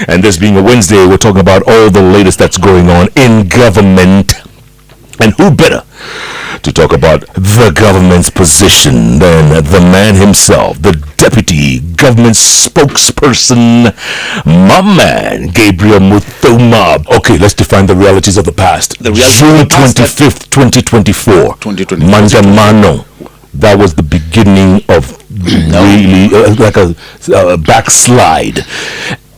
And this being a Wednesday, we're talking about all the latest that's going on in government. And who better to talk about the government's position than the man himself, the deputy government spokesperson, my man, Gabriel Muthuma. Okay, let's define the realities of the past. June 25th, 2024. Mandamano. That was the beginning of really like a backslide.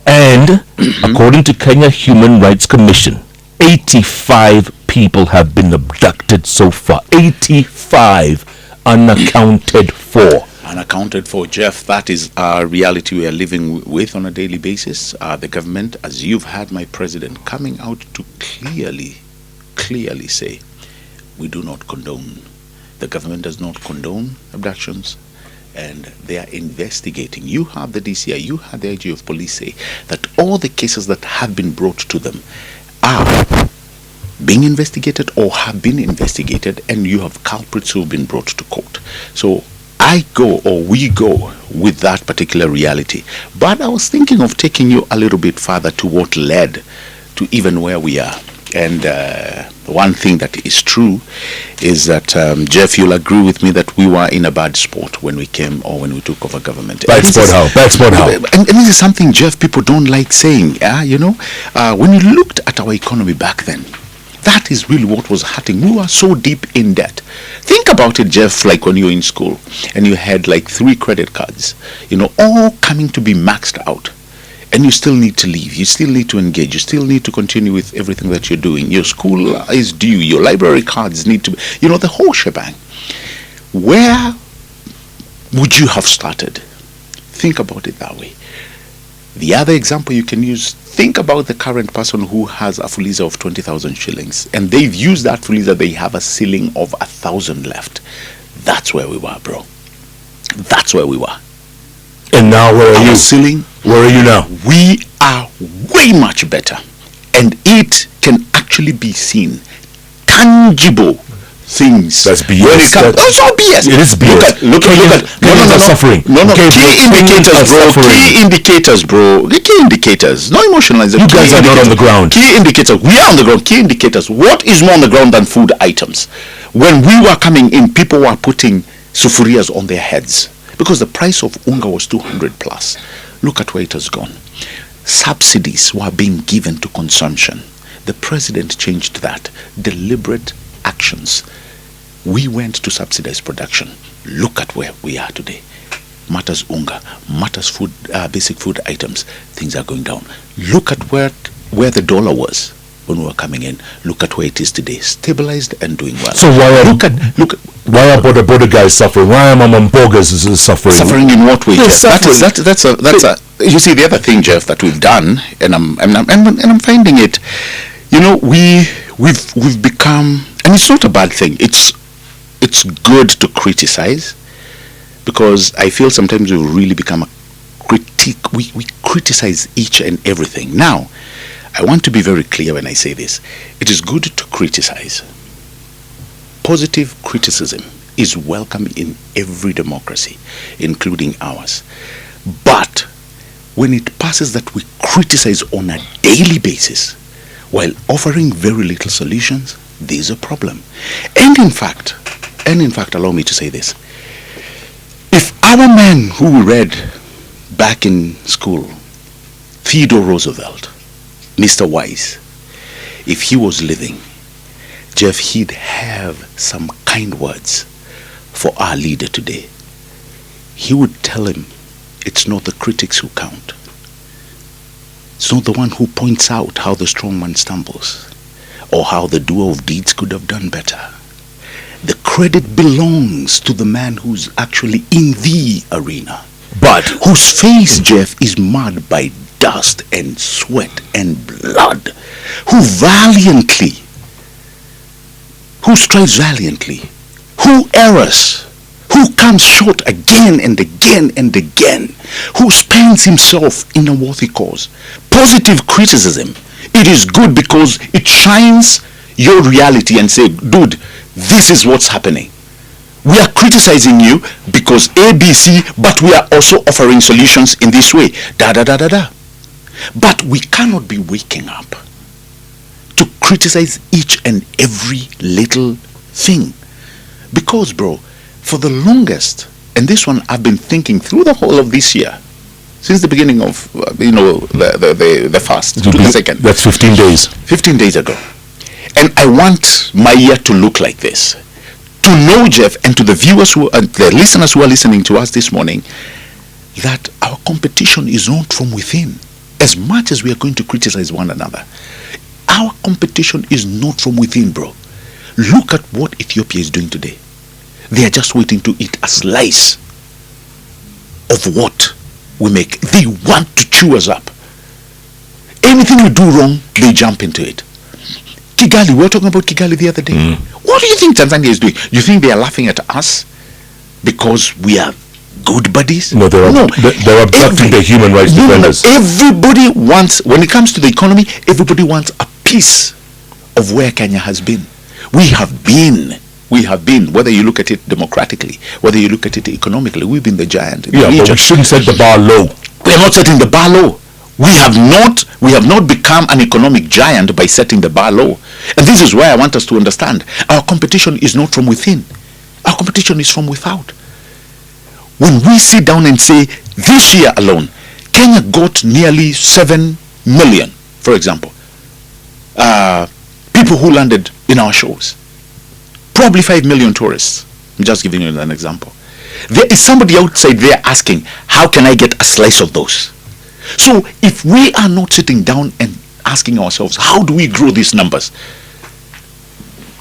And according to Kenya Human Rights Commission, 85 people have been abducted so far. 85 unaccounted for. Unaccounted for, Jeff. That is our reality we are living with on a daily basis. The government, as you've had my president coming out to clearly say, we do not condone. The government does not condone abductions, and they are investigating. You have the DCI, you have the IG of police say that all the cases that have been brought to them are being investigated or have been investigated, and you have culprits who have been brought to court. So we go with that particular reality. But I was thinking of taking you a little bit further to what led to even where we are. And one thing that is true is that, Jeff, you'll agree with me that we were in a bad spot when we came or when we took over government. Bad spot how? And this is something, Jeff, people don't like saying. When you looked at our economy back then, that is really what was hurting. We were so deep in debt. Think about it, Jeff, like when you were in school and you had like 3 credit cards, all coming to be maxed out. And you still need to leave. You still need to engage. You still need to continue with everything that you're doing. Your school is due. Your library cards need to be, the whole shebang. Where would you have started? Think about it that way. The other example you can use, think about the current person who has a fuliza of 20,000 shillings. And they've used that fuliza, they have a ceiling of 1,000 left. That's where we were, bro. That's where we were. And now where are you? Ceiling. Where are you now? We are way much better, and it can actually be seen, tangible things. That's BS. That's all BS. It is BS. Look at. No. Suffering. No. Key indicators, bro. The key indicators. No emotionalizing. You guys are not on the ground. Key indicators. We are on the ground. Key indicators. What is more on the ground than food items? When we were coming in, people were putting sufurias on their heads, because the price of unga was 200 plus. Look at where it has gone. Subsidies were being given to consumption. The president changed that. Deliberate actions. We went to subsidized production. Look at where we are today. Matters unga, matters food, basic food items. Things are going down. Look at where the dollar was when we were coming in. Look at where it is today. Stabilized and doing well. So why are border guys suffering? Why are Mamambogas suffering? Suffering in what way? That's a. You see, the other thing, Jeff, that we've done, and I'm finding it. We've become, and it's not a bad thing. It's good to criticize, because I feel sometimes we really become a critique. We criticize each and everything. Now, I want to be very clear when I say this. It is good to criticize. Positive criticism is welcome in every democracy, including ours. But when it passes that we criticize on a daily basis while offering very little solutions, there's a problem. And in fact, allow me to say this. If our man who we read back in school, Theodore Roosevelt, Mr. Wise, if he was living, Jeff, he'd have some kind words for our leader today. He would tell him, it's not the critics who count. It's not the one who points out how the strong man stumbles or how the doer of deeds could have done better. The credit belongs to the man who's actually in the arena, but whose face, Jeff, is marred by dust and sweat and blood, who strives valiantly, who errs, who comes short again and again and again, who spends himself in a worthy cause. Positive criticism, it is good because it shines your reality and say, dude, this is what's happening. We are criticizing you because ABC, but we are also offering solutions in this way. But we cannot be waking up to criticize each and every little thing. Because, bro, for the longest, and this one I've been thinking through the whole of this year, since the beginning of, the fast, to the second. That's 15 days. 15 days ago. And I want my year to look like this. To know, Jeff, and to the viewers the listeners who are listening to us this morning, that our competition is not from within. As much as we are going to criticize one another, our competition is not from within, bro. Look at what Ethiopia is doing today. They are just waiting to eat a slice of what we make. They want to chew us up. Anything we do wrong, they jump into it. Kigali, we were talking about Kigali the other day. What do you think Tanzania is doing? You think they are laughing at us because we are good buddies? No, they're abducting the human rights defenders. Everybody wants, when it comes to the economy, everybody wants a piece of where Kenya has been. We have been, whether you look at it democratically, whether you look at it economically, we've been the giant. Yeah, but we shouldn't set the bar low. We are not setting the bar low. We have not become an economic giant by setting the bar low. And this is why I want us to understand our competition is not from within. Our competition is from without. When we sit down and say, this year alone, Kenya got nearly 7 million, for example, people who landed in our shores. Probably 5 million tourists. I'm just giving you an example. There is somebody outside there asking, how can I get a slice of those? So if we are not sitting down and asking ourselves, how do we grow these numbers?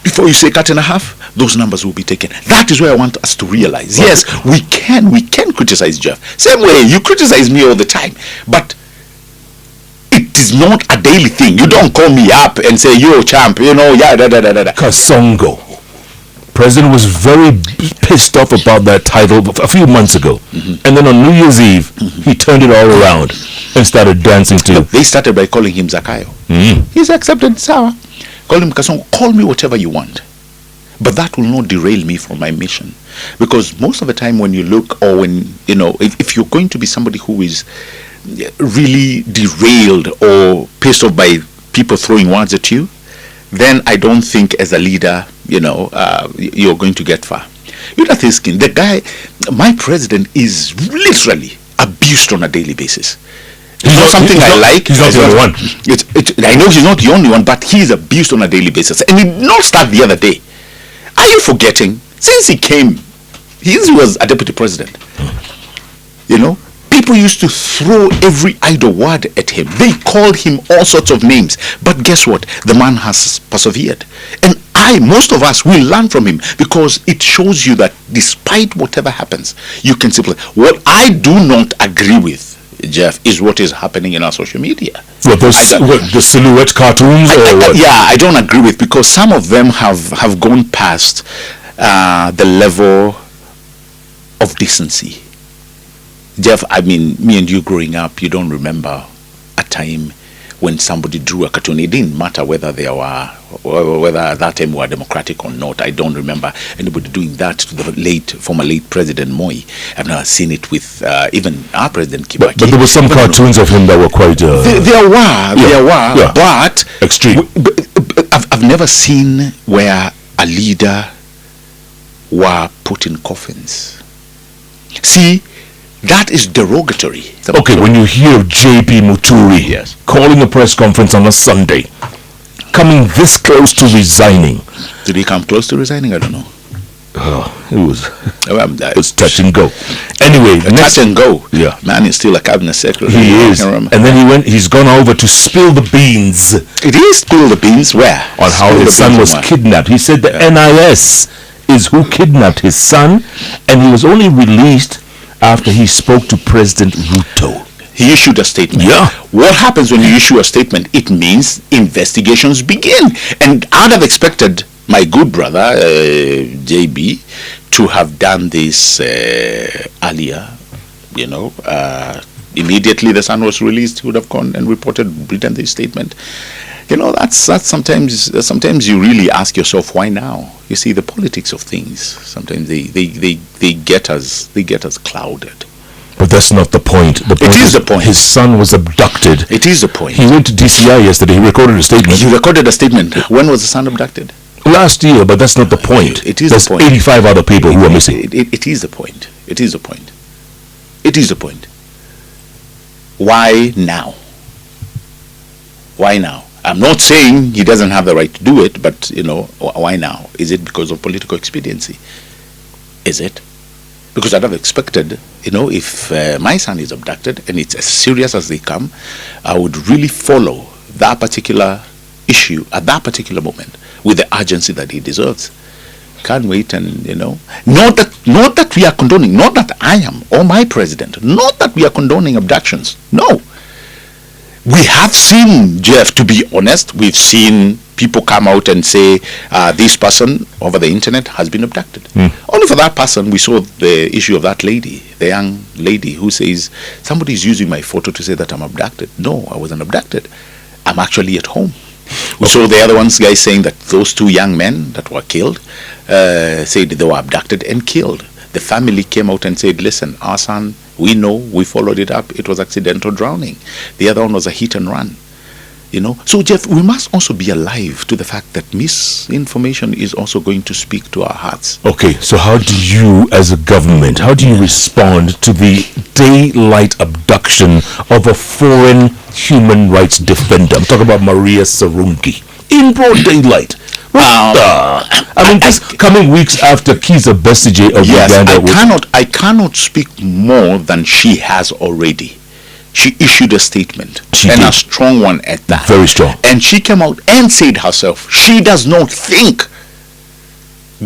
Before you say cut in a half, those numbers will be taken. That is where I want us to realize. Yes, we can criticize Jeff. Same way, you criticize me all the time. But it is not a daily thing. You don't call me up and say, yo, champ, Kasongo. President was very pissed off about that title a few months ago. And then on New Year's Eve, he turned it all around and started dancing to... Look, they started by calling him Zakayo. He's accepted, Sawa. Call him Kasongo. Call me whatever you want. But that will not derail me from my mission. Because most of the time when you look, or when, if you're going to be somebody who is really derailed or pissed off by people throwing words at you, then I don't think as a leader, you're going to get far. The guy, my president, is literally abused on a daily basis. It's not something I like. He's not the only one. I know he's not the only one, but he's abused on a daily basis. And it did not start the other day. Are you forgetting? Since he came, he was a deputy president. People used to throw every idle word at him. They called him all sorts of names. But guess what? The man has persevered. And most of us will learn from him, because it shows you that despite whatever happens, you can simply... What I do not agree with, Jeff, is what is happening in our social media. The silhouette cartoons? I don't agree with, because some of them have gone past the level of decency. Jeff, me and you growing up, you don't remember a time when somebody drew a cartoon. It didn't matter whether at that time we were democratic or not. I don't remember anybody doing that to the former late President Moi. I've never seen it with even our President Kibaki. But there were some cartoons of him that were quite... There were, but... Extreme. I've never seen where a leader were put in coffins. See, that is derogatory. Okay, when you hear J.P. Muturi calling a press conference on a Sunday, coming this close to resigning. Did he come close to resigning? I don't know. It was touch and go. Anyway, touch and go. Yeah, man is still a cabinet secretary. He is. And then he's gone over to spill the beans. It is spill the beans where? On how his son was kidnapped. He said the NIS is who kidnapped his son, and he was only released after he spoke to President Ruto. He issued a statement. Yeah. What happens when you issue a statement? It means investigations begin. And I'd have expected my good brother, JB, to have done this earlier. Immediately the son was released, he would have gone and written this statement. That's sometimes you really ask yourself, why now? You see, the politics of things, sometimes they get us clouded. But that's not the point. The point is the point. His son was abducted. It is the point. He went to DCI yesterday. He recorded a statement. He recorded a statement. When was the son abducted? Last year, but that's not the point. It is There's the point. 85 other people who are missing. It is the point. It is the point. It is the point. Why now? Why now? I'm not saying he doesn't have the right to do it, but, why now? Is it because of political expediency? Is it? Because I'd have expected, if my son is abducted and it's as serious as they come, I would really follow that particular issue at that particular moment with the urgency that he deserves. Can't wait and, not that we are condoning, not that I am or my president, not that we are condoning abductions. No. We have seen, Jeff, to be honest, we've seen people come out and say this person over the internet has been abducted. Only for that person, we saw the issue of that lady, the young lady who says, somebody's using my photo to say that I'm abducted. No, I wasn't abducted. I'm actually at home. We saw the other ones, guys, saying that those two young men that were killed said they were abducted and killed. The family came out and said, listen, our son, we know, we followed it up, it was accidental drowning. The other one was a hit and run. So, Jeff, we must also be alive to the fact that misinformation is also going to speak to our hearts. Okay, so how do you, as a government, how do you respond to the daylight abduction of a foreign human rights defender? I'm talking about Maria Sarungi. In broad daylight. This coming weeks after Kizza Besigye of Uganda. I cannot speak more than she has already. She issued a statement, a strong one at that. Very strong. And she came out and said herself, she does not think,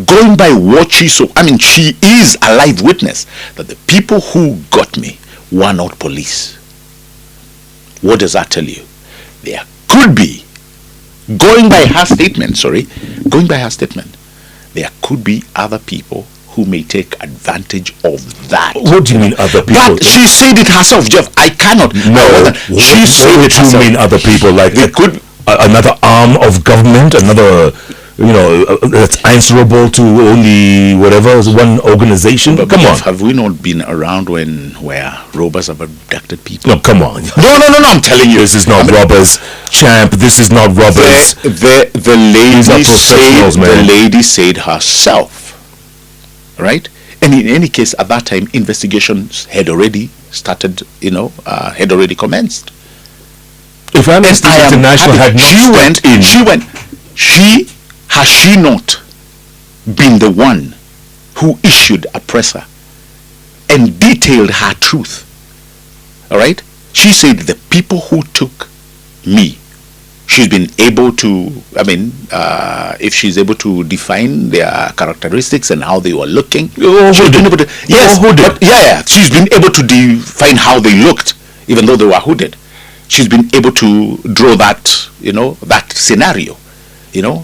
going by what she saw, she is a live witness, that the people who got me were not police. What does that tell you? There could be, going by her statement, there could be other people who may take advantage of that. What do you mean other people? But she said it herself, Jeff. I cannot. No. She said it herself. What do you mean other people? Like they could another arm of government, another, that's answerable to only whatever one organization. But come on. Have we not been around where robbers have abducted people? No, come on. No. I'm telling you, this is not robbers, champ. This is not robbers. The lady said herself. Right? And in any case, at that time, investigations had already started, had already commenced. If Amnesty International had has she not been the one who issued a presser and detailed her truth? All right? She said the people who took me, she's been able to, if she's able to define their characteristics and how they were looking, she's been able to, she's been able to define how they looked, even though they were hooded. She's been able to draw that, that scenario,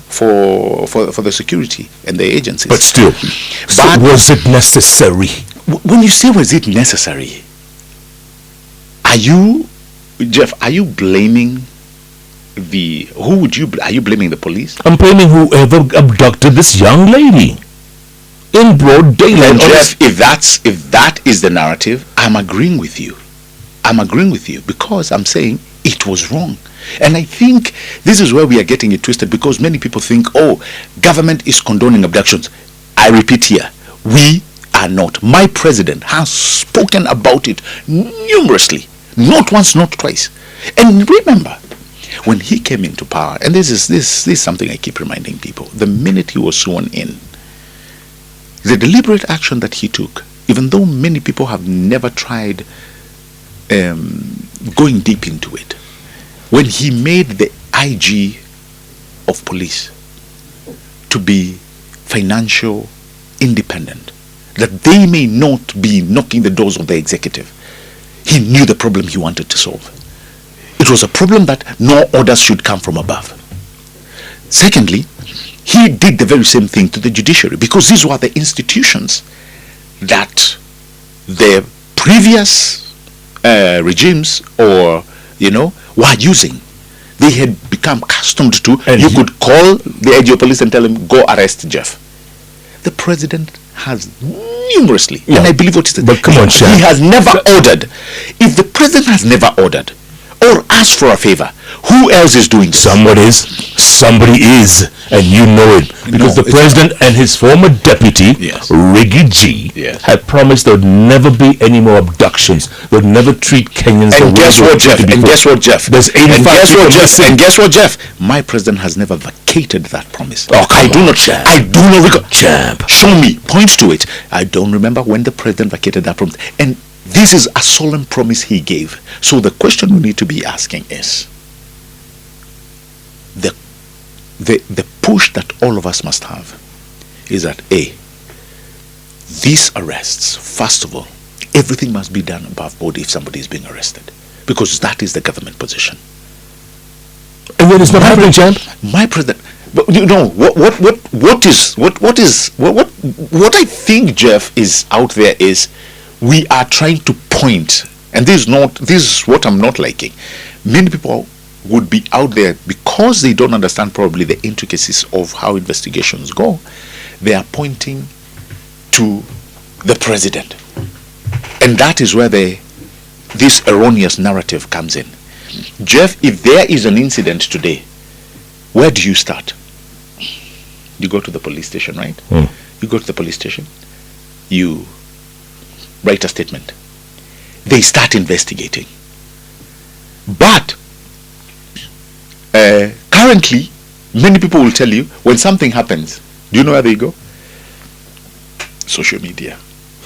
for the security and the agencies. But still, was it necessary? When you say was it necessary, are you blaming are you blaming the police? I'm blaming whoever abducted this young lady in broad daylight. And Jeff, if that is the narrative, I'm agreeing with you because I'm saying it was wrong. And I think this is where we are getting it twisted, because many people think, government is condoning abductions. I repeat here, we are not. My president has spoken about it numerously, not once, not twice. And remember, when he came into power, and this is something I keep reminding people, the minute he was sworn in, the deliberate action that he took, even though many people have never tried going deep into it, when he made the IG of police to be financial independent, that they may not be knocking the doors of the executive, he knew the problem he wanted to solve. It was a problem that no orders should come from above. Secondly, he did the very same thing to the judiciary, because these were the institutions that the previous regimes were using. They had become accustomed to. And you could call the IG of police and tell him, go arrest Jeff. The president has numerously. Yeah. And I believe what he said. But come on, Shan. He has never ordered. If the president has never ordered or asked for a favor, who else is doing this? Somebody is, and you know it, because the president and his former deputy, Yes. Riggy G, Yes. had promised there would never be any more abductions. They would never treat Kenyans the And way guess they were what, Jeff? treated And before. guess what, Jeff? There's 85 and guess people what, Jeff? missing. And guess what, Jeff? My president has never vacated that promise. Oh, come I do on, not. champ. I do not recall. Champ. Show me. Points to it. I don't remember when the president vacated that promise. And this is a solemn promise he gave. So the question we need to be asking is the push that all of us must have is that these arrests, first of all, everything must be done above board if somebody is being arrested, because that is the government position. And then it's not happening, champ. My president, but you know what I think, Jeff, is out there is we are trying to point, and this is what I'm not liking. Many people would be out there because they don't understand probably the intricacies of how investigations go. They are pointing to the president, and that is where this erroneous narrative comes in. Jeff, if there is an incident today, where do you start? You go to the police station, right? You go to the police station, you write a statement, they start investigating. But currently, many people will tell you when something happens, do you know where they go? Social media.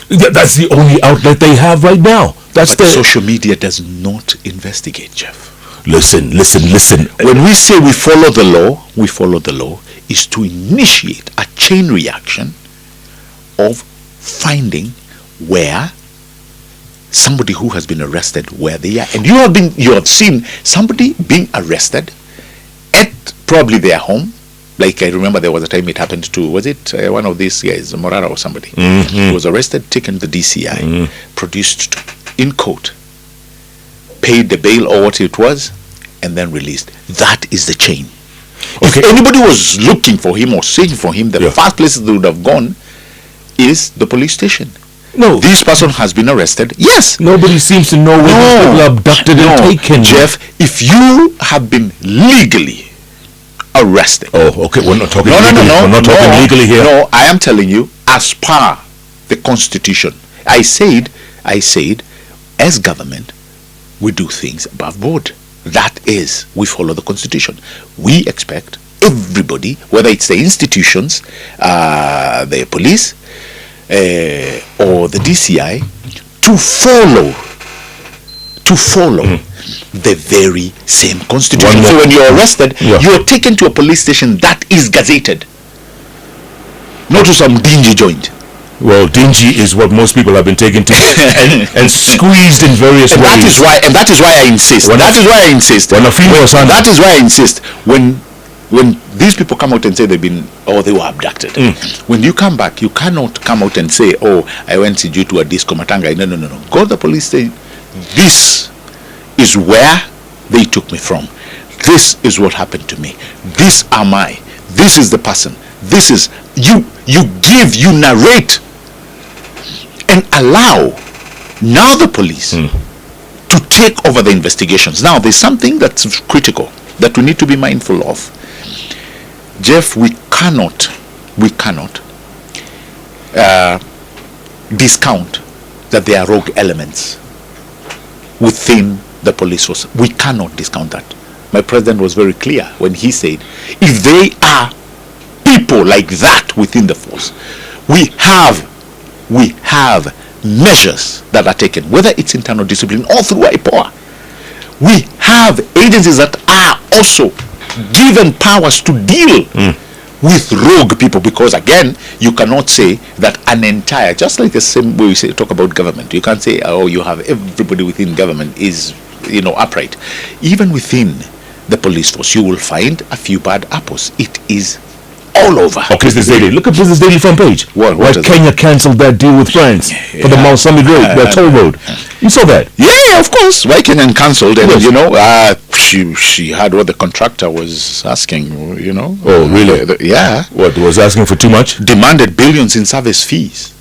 That's the only outlet they have right now. But social media does not investigate, Jeff. Listen. When we say we follow the law is to initiate a chain reaction of finding where somebody who has been arrested, where they are. And you have seen somebody being arrested at probably their home. Like I remember there was a time it happened to, was it one of these guys, Morara or somebody? He was arrested, taken to the DCI, produced in court, paid the bail or what it was, and then released. That is the chain. Okay. If anybody was looking for him or searching for him, the first places they would have gone is the police station. No. This person has been arrested. Yes. Nobody seems to know where these people are abducted and taken. Jeff, if you have been legally arrested. Oh, okay. We're not talking legally. We're not talking legally here. No, I am telling you, as per the Constitution. I said, as government, we do things above board. That is, we follow the Constitution. We expect everybody, whether it's the institutions, the police, or the DCI, to follow the very same Constitution. So when you're arrested, you're taken to a police station that is gazetted, not to some dingy joint. Well, dingy is what most people have been taken to and squeezed in various ways. That is why I insist. That is why I insist. When these people come out and say they were abducted, when you come back, you cannot come out and say, I went to a disco matanga. No. Go to the police station. This is where they took me from. This is what happened to me. This is the person. This is you narrate and allow now the police to take over the investigations. Now there's something that's critical that we need to be mindful of. Jeff, we cannot discount that there are rogue elements within the police force. We cannot discount that. My president was very clear when he said, if they are people like that within the force, we have measures that are taken, whether it's internal discipline or through IPOA. We have agencies that are also given powers to deal with rogue people, because again, you cannot say that an entire, just like the same way we talk about government, you can't say, you have everybody within government is upright. Even within the police force, you will find a few bad apples. It is all over. Okay, Business Daily. Look at Business Daily front page. Why Kenya cancelled that deal with France for the Mount Summit Road, the toll road. You saw that? Yeah, of course. Why Kenya cancelled? And she had what the contractor was asking. Oh, really? Yeah. What was asking for too much? Demanded billions in service fees.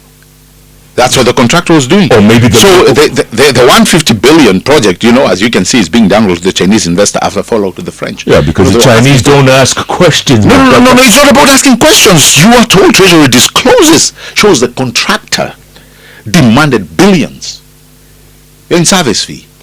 That's what the contractor was doing. Or maybe the 150 billion project, as you can see, is being downgraded to the Chinese investor after fallout to the French. Yeah, because the Chinese don't ask questions. No, it's not about asking questions. You are told Treasury discloses, shows the contractor demanded billions in service fee.